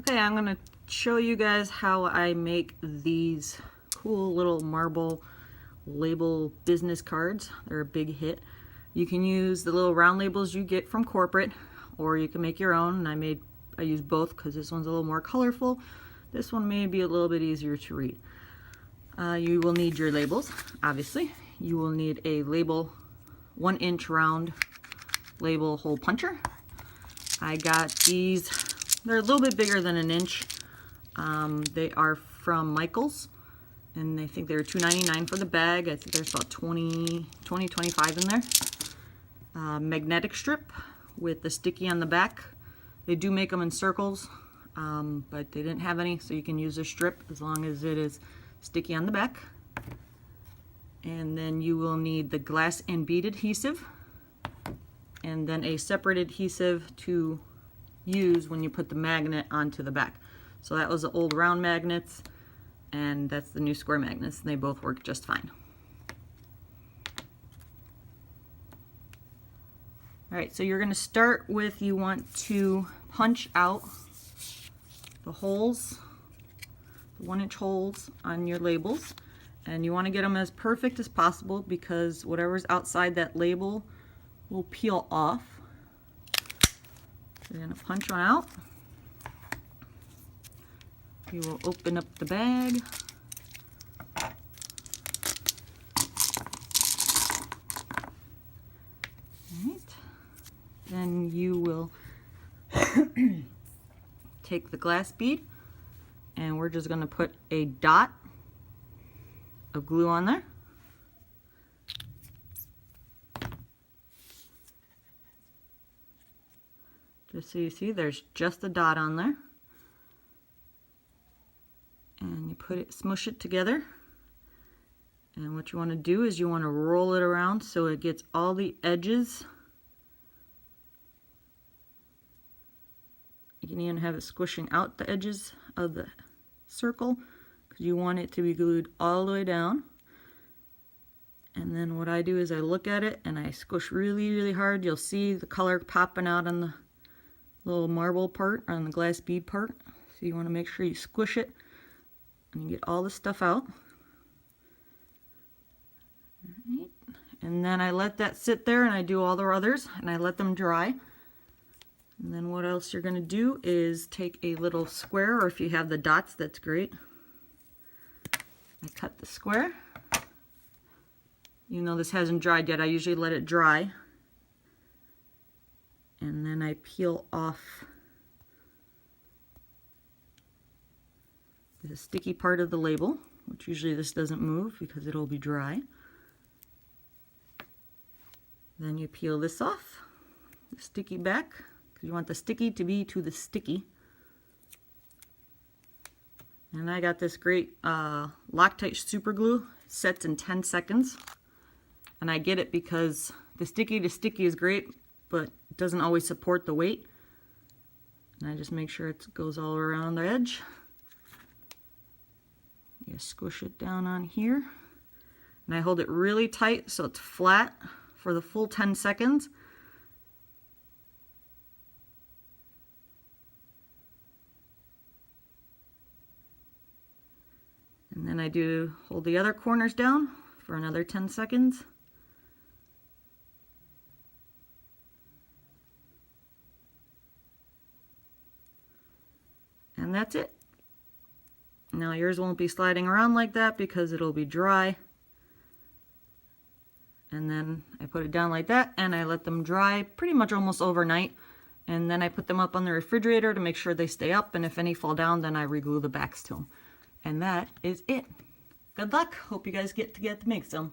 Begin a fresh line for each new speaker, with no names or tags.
Okay, I'm going to show you guys how I make these cool little marble label business cards. They're a big hit. You can use the little round labels you get from corporate, or you can make your own. And I use both because this one's a little more colorful. This one may be a little bit easier to read. You will need your labels, obviously. You will need a label 1-inch round label hole puncher. I got these. They're a little bit bigger than an inch. They are from Michaels, and I think they're $2.99 for the bag. I think there's about 25 in there. Magnetic strip with the sticky on the back. They do make them in circles, but they didn't have any, so you can use a strip as long as it is sticky on the back. And then you will need the glass and bead adhesive, and then a separate adhesive to use when you put the magnet onto the back. So that was the old round magnets, and that's the new square magnets, and they both work just fine. Alright, so you're going to start with, you want to punch out the holes, the 1-inch holes on your labels, and you want to get them as perfect as possible because whatever's outside that label will peel off. You're going to punch one out. You will open up the bag. Alright. Then you will take the glass bead, and we're just going to put a dot of glue on there. Just so you see, there's just a dot on there. And you put it, smush it together. And what you want to do is you want to roll it around so it gets all the edges. You can even have it squishing out the edges of the circle because you want it to be glued all the way down. And then what I do is I look at it and I squish really, really hard. You'll see the color popping out on the little marble part, on the glass bead part. So you want to make sure you squish it and you get all the stuff out. Right. And then I let that sit there and I do all the others and I let them dry. And then what else you're going to do is take a little square, or if you have the dots, that's great. I cut the square. Even though this hasn't dried yet, I usually let it dry. And then I peel off the sticky part of the label, which usually this doesn't move because it'll be dry. Then you peel this off, the sticky back, because you want the sticky to be to the sticky. And I got this great Loctite super glue. It sets in 10 seconds. And I get it because the sticky to sticky is great, but it doesn't always support the weight. And I just make sure it goes all around the edge. You squish it down on here. And I hold it really tight so it's flat for the full 10 seconds. And then I do hold the other corners down for another 10 seconds. And that's it. Now yours won't be sliding around like that because it'll be dry. And then I put it down like that and I let them dry pretty much almost overnight. And then I put them up on the refrigerator to make sure they stay up, and if any fall down, then I re-glue the backs to them. And that is it. Good luck. Hope you guys get to make some.